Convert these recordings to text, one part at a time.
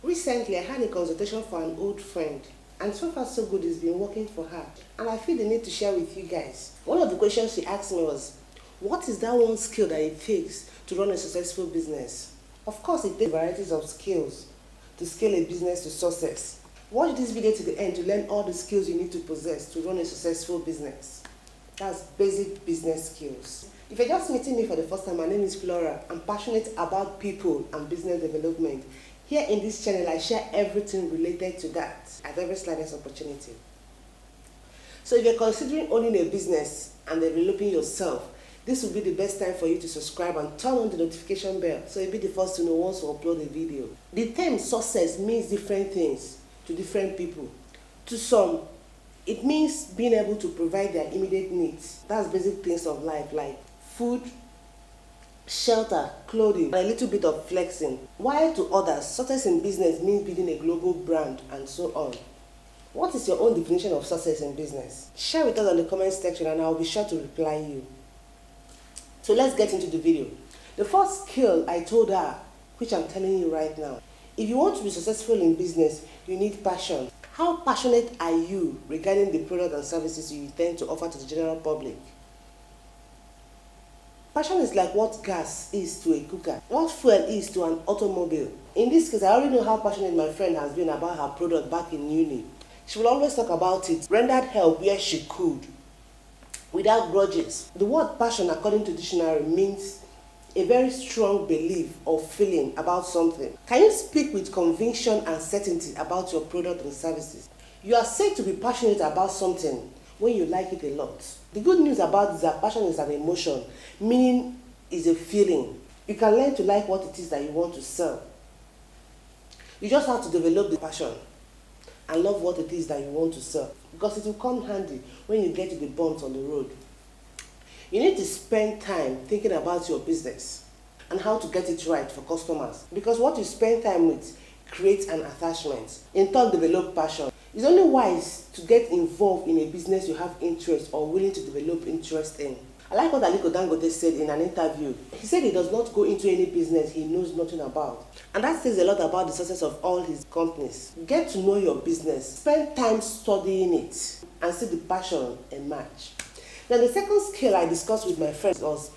Recently, I had a consultation for an old friend, and so far so good, it's been working for her. And I feel the need to share with you guys. One of the questions she asked me was, what is that one skill that it takes to run a successful business? Of course, it takes varieties of skills to scale a business to success. Watch this video to the end to learn all the skills you need to possess to run a successful business. That's basic business skills. If you're just meeting me for the first time, my name is Flora. I'm passionate about people and business development. Here in this channel, I share everything related to that at every slightest opportunity. So if you're considering owning a business and developing yourself, this will be the best time for you to subscribe and turn on the notification bell so you'll be the first to know once we upload a video. The term success means different things to different people. To some, it means being able to provide their immediate needs. That's basic things of life like food, shelter, clothing, and a little bit of flexing. While to others, success in business means building a global brand and so on. What is your own definition of success in business? Share with us on the comment section and I'll be sure to reply you. So let's get into the video. The first skill I told her, which I'm telling you right now. If you want to be successful in business, you need passion. How passionate are you regarding the product and services you intend to offer to the general public? Passion is like what gas is to a cooker, what fuel is to an automobile. In this case, I already know how passionate my friend has been about her product back in uni. She will always talk about it, rendered help where she could, without grudges. The word passion, according to dictionary, means a very strong belief or feeling about something. Can you speak with conviction and certainty about your product and services? You are said to be passionate about something when you like it a lot. The good news about this is that passion is an emotion, meaning is a feeling. You can learn to like what it is that you want to sell. You just have to develop the passion and love what it is that you want to sell, because it will come handy when you get to the bumps on the road. You need to spend time thinking about your business and how to get it right for customers, because what you spend time with creates an attachment, in turn develop passion. It's only wise to get involved in a business you have interest or willing to develop interest in. I like what Aliko Dangote said in an interview. He said he does not go into any business he knows nothing about. And that says a lot about the success of all his companies. Get to know your business, spend time studying it, and see the passion emerge. Then the second skill I discussed with my friends was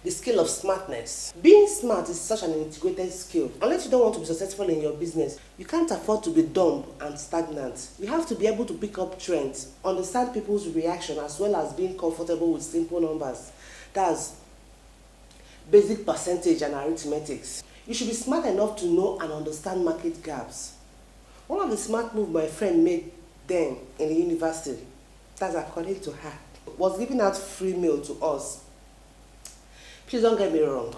the skill of smartness. Being smart is such an integrated skill. Unless you don't want to be successful in your business, you can't afford to be dumb and stagnant. You have to be able to pick up trends, understand people's reaction, as well as being comfortable with simple numbers. That's basic percentage and arithmetics. You should be smart enough to know and understand market gaps. One of the smart moves my friend made then in the university, that's according to her, was giving out free meal to us. Please don't get me wrong.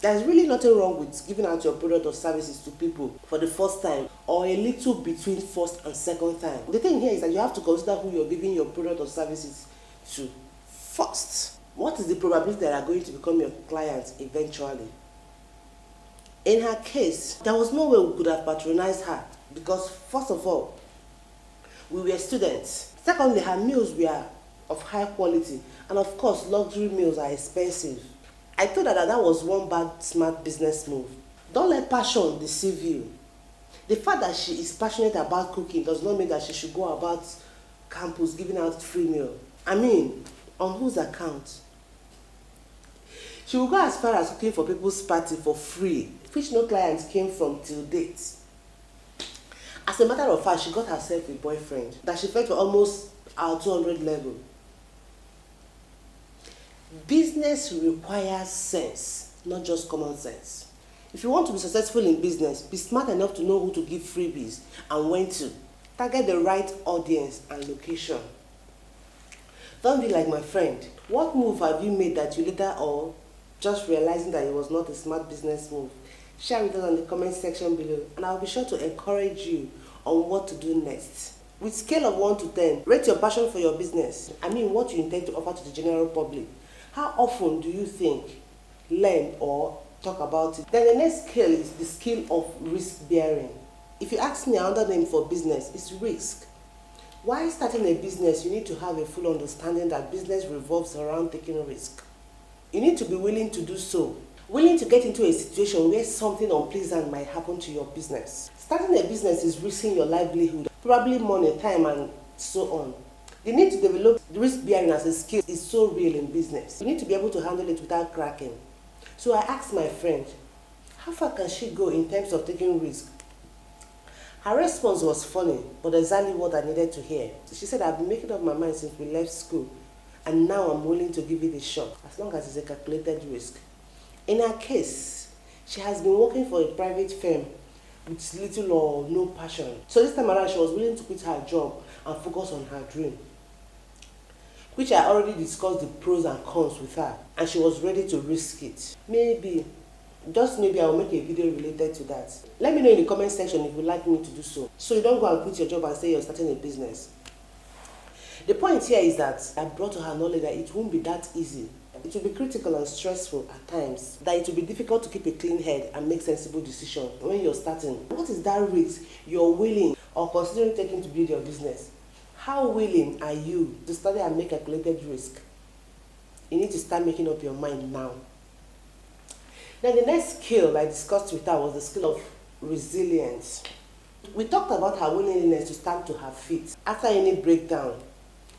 There's really nothing wrong with giving out your product or services to people for the first time or a little between first and second time. The thing here is that you have to consider who you're giving your product or services to first. What is the probability that they are going to become your clients eventually? In her case, there was no way we could have patronized her because, first of all, we were students. Secondly, her meals were of high quality, and of course, luxury meals are expensive. I told her that was one bad smart business move. Don't let passion deceive you. The fact that she is passionate about cooking does not mean that she should go about campus giving out free meal. I mean, on whose account? She will go as far as cooking for people's party for free, which no clients came from till date. As a matter of fact, she got herself a boyfriend that she felt were almost our 200 level. Business requires sense, not just common sense. If you want to be successful in business, be smart enough to know who to give freebies and when to. Target the right audience and location. Don't be like my friend. What move have you made that you later or just realizing that it was not a smart business move? Share with us on the comment section below and I'll be sure to encourage you on what to do next. With scale of 1 to 10, rate your passion for your business. I mean what you intend to offer to the general public. How often do you think, learn or talk about it? Then the next skill is the skill of risk bearing. If you ask me, another name for business is risk. While starting a business, you need to have a full understanding that business revolves around taking risk. You need to be willing to do so. Willing to get into a situation where something unpleasant might happen to your business. Starting a business is risking your livelihood, probably money, time, and so on. The need to develop risk bearing as a skill is so real in business. You need to be able to handle it without cracking. So I asked my friend, how far can she go in terms of taking risk? Her response was funny, but exactly what I needed to hear. She said, I've been making up my mind since we left school, and now I'm willing to give it a shot, as long as it's a calculated risk. In her case, she has been working for a private firm with little or no passion. So this time around, she was willing to quit her job and focus on her dream, which I already discussed the pros and cons with her, and she was ready to risk it. Maybe, just maybe, I'll make a video related to that. Let me know in the comment section if you'd like me to do so. So you don't go and quit your job and say you're starting a business. The point here is that I brought to her knowledge that it won't be that easy. It will be critical and stressful at times, that it will be difficult to keep a clean head and make sensible decisions when you're starting. What is that risk you're willing or considering taking to build your business? How willing are you to study and make a calculated risk? You need to start making up your mind now. Then the next skill I discussed with her was the skill of resilience. We talked about her willingness to stand to her feet after any breakdown.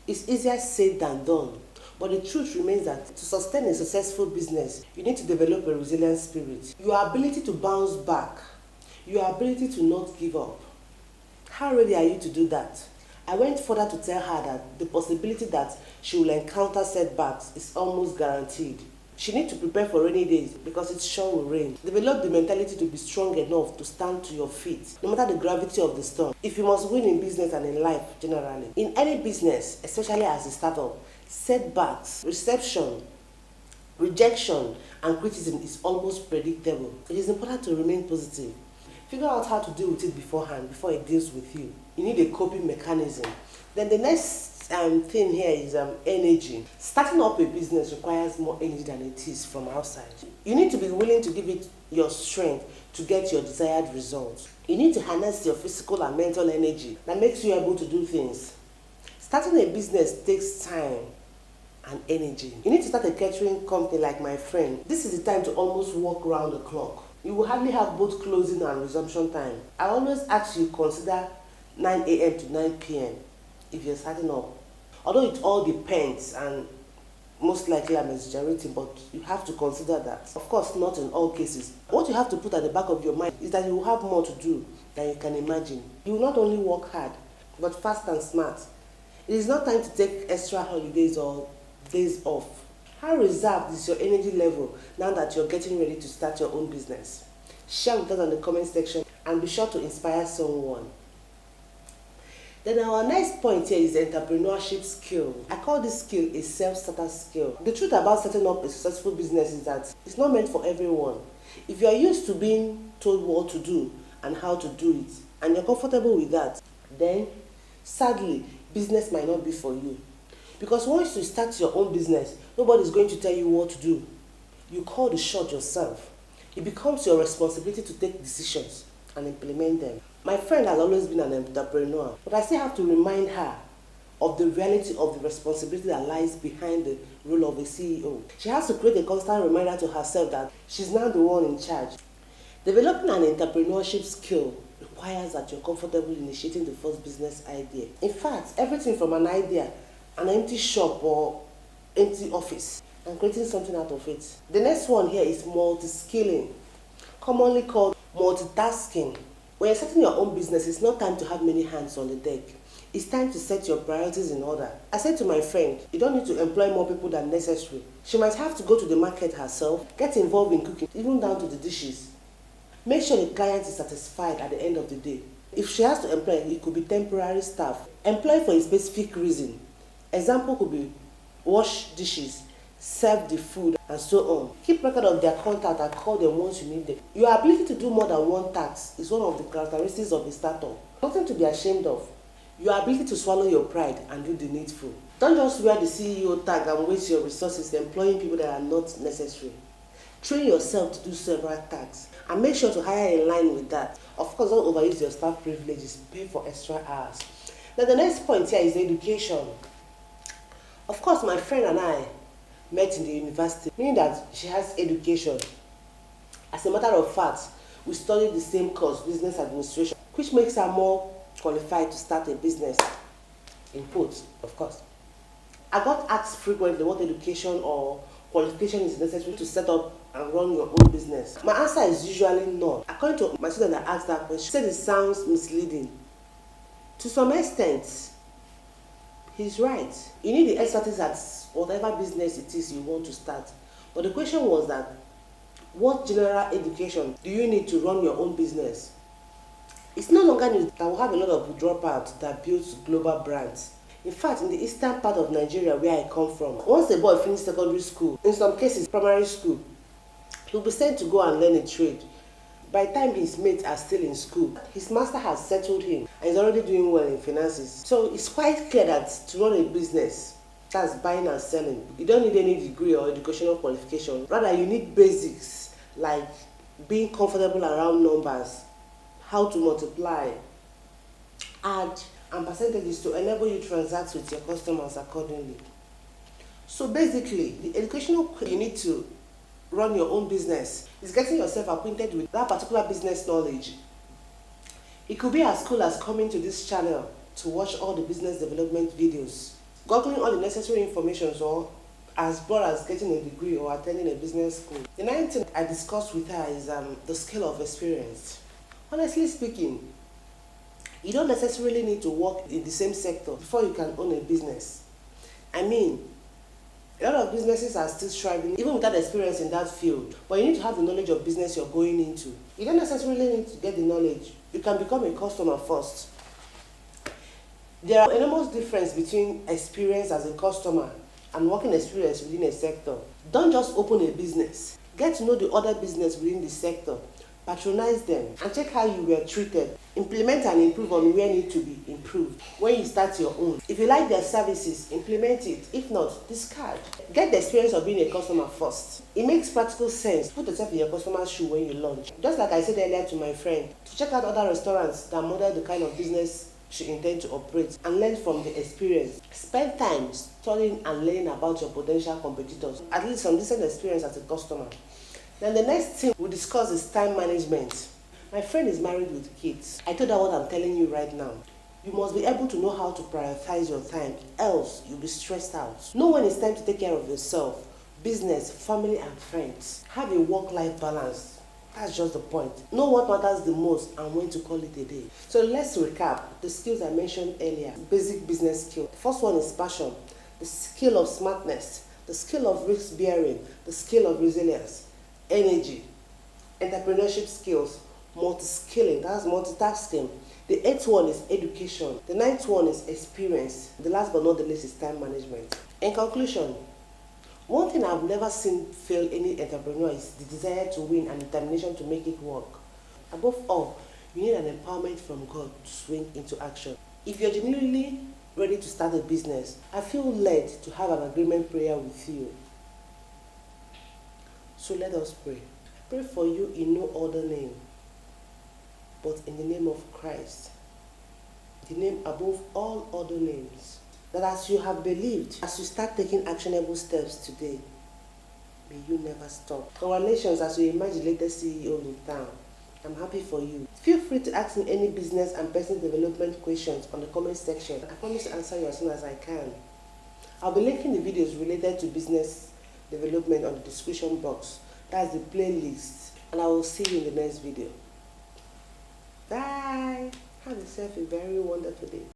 It's easier said than done, but the truth remains that to sustain a successful business, you need to develop a resilient spirit. Your ability to bounce back, your ability to not give up. How ready are you to do that? I went further to tell her that the possibility that she will encounter setbacks is almost guaranteed. She needs to prepare for rainy days because it sure will rain. Develop the mentality to be strong enough to stand to your feet, no matter the gravity of the storm. If you must win in business and in life generally, in any business, especially as a startup, setbacks, reception, rejection, and criticism is almost predictable. It is important to remain positive. Figure out how to deal with it beforehand, before it deals with you. You need a coping mechanism. Then the next thing here is energy. Starting up a business requires more energy than it is from outside. You need to be willing to give it your strength to get your desired results. You need to harness your physical and mental energy that makes you able to do things. Starting a business takes time and energy. You need to start a catering company like my friend. This is the time to almost work round the clock. You will hardly have both closing and resumption time. I always ask you consider 9 a.m. to 9 p.m. if you're starting up. Although it all depends, and most likely I'm exaggerating, but you have to consider that. Of course, not in all cases. What you have to put at the back of your mind is that you will have more to do than you can imagine. You will not only work hard, but fast and smart. It is not time to take extra holidays or days off. How reserved is your energy level now that you're getting ready to start your own business? Share with us in the comment section and be sure to inspire someone. Then our next point here is entrepreneurship skill. I call this skill a self-starter skill. The truth about setting up a successful business is that it's not meant for everyone. If you are used to being told what to do and how to do it, and you're comfortable with that, then sadly, business might not be for you. Because once you start your own business, nobody's going to tell you what to do. You call the shot yourself. It becomes your responsibility to take decisions and implement them. My friend has always been an entrepreneur, but I still have to remind her of the reality of the responsibility that lies behind the role of a CEO. She has to create a constant reminder to herself that she's now the one in charge. Developing an entrepreneurship skill requires that you're comfortable initiating the first business idea. In fact, everything from an idea, an empty shop or empty office, and creating something out of it. The next one here is multi-skilling, commonly called multitasking. When you're starting your own business, it's not time to have many hands on the deck. It's time to set your priorities in order. I said to my friend, you don't need to employ more people than necessary. She might have to go to the market herself, get involved in cooking, even down to the dishes. Make sure the client is satisfied at the end of the day. If she has to employ, it could be temporary staff. Employ for a specific reason. Example could be wash dishes, serve the food, and so on. Keep record of their contact and call them once you need them. Your ability to do more than one task is one of the characteristics of a startup. Nothing to be ashamed of. Your ability to swallow your pride and do the needful. Don't just wear the CEO tag and waste your resources employing people that are not necessary. Train yourself to do several tasks and make sure to hire in line with that. Of course, don't overuse your staff privileges. Pay for extra hours. Now the next point here is education. Of course, my friend and I met in the university, meaning that she has education. As a matter of fact, we studied the same course, business administration, which makes her more qualified to start a business, in quotes, of course. I got asked frequently what education or qualification is necessary to set up and run your own business. My answer is usually no. According to my student that asked that question, she said it sounds misleading. To some extent, he's right. You need the expertise at whatever business it is you want to start. But the question was that, what general education do you need to run your own business? It's no longer news that we have a lot of dropouts that build global brands. In fact, in the eastern part of Nigeria where I come from, once a boy finishes secondary school, in some cases primary school, he'll be sent to go and learn a trade. By the time his mates are still in school, his master has settled him and is already doing well in finances. So it's quite clear that to run a business, that's buying and selling, you don't need any degree or educational qualification. Rather, you need basics like being comfortable around numbers, how to multiply, add, and percentages to enable you to transact with your customers accordingly. So basically, the educational you need to run your own business is getting yourself acquainted with that particular business knowledge. It could be as cool as coming to this channel to watch all the business development videos, googling all the necessary information, or as broad as getting a degree or attending a business school. The ninth thing I discussed with her is the scale of experience. Honestly speaking, you don't necessarily need to work in the same sector before you can own a business. I mean, a lot of businesses are still striving even without experience in that field, but you need to have the knowledge of business you're going into. You don't necessarily need to get the knowledge. You can become a customer first. There are enormous difference between experience as a customer and working experience within a sector. Don't just open a business. Get to know the other business within the sector. Patronize them and check how you were treated. Implement and improve on where need to be improved when you start your own. If you like their services, implement it. If not, discard. Get the experience of being a customer first. It makes practical sense. Put yourself in your customer's shoe when you launch. Just like I said earlier to my friend, to check out other restaurants that model the kind of business she intends to operate and learn from the experience. Spend time studying and learning about your potential competitors, at least some decent experience as a customer. Then the next thing we discuss is time management. My friend is married with kids. I told her what I'm telling you right now. You must be able to know how to prioritize your time, else you'll be stressed out. Know when it's time to take care of yourself, business, family, and friends. Have a work-life balance. That's just the point. Know what matters the most and when to call it a day. So let's recap the skills I mentioned earlier. Basic business skill. The first one is passion, the skill of smartness, the skill of risk bearing, the skill of resilience, energy, entrepreneurship skills, multi-skilling, that's multitasking. The eighth one is education. The ninth one is experience. The last but not the least is time management. In conclusion, one thing I've never seen fail any entrepreneur is the desire to win and determination to make it work. Above all, you need an empowerment from God to swing into action. If you're genuinely ready to start a business, I feel led to have an agreement prayer with you. So let us pray. I pray for you in no other name, but in the name of Christ, the name above all other names, that as you have believed, as you start taking actionable steps today, may you never stop. Congratulations as you emerge the latest CEO in town. I'm happy for you. Feel free to ask me any business and personal development questions on the comment section. I promise to answer you as soon as I can. I'll be linking the videos related to business development on the description box. That's the playlist. And I will see you in the next video. Bye. Have yourself a very wonderful day.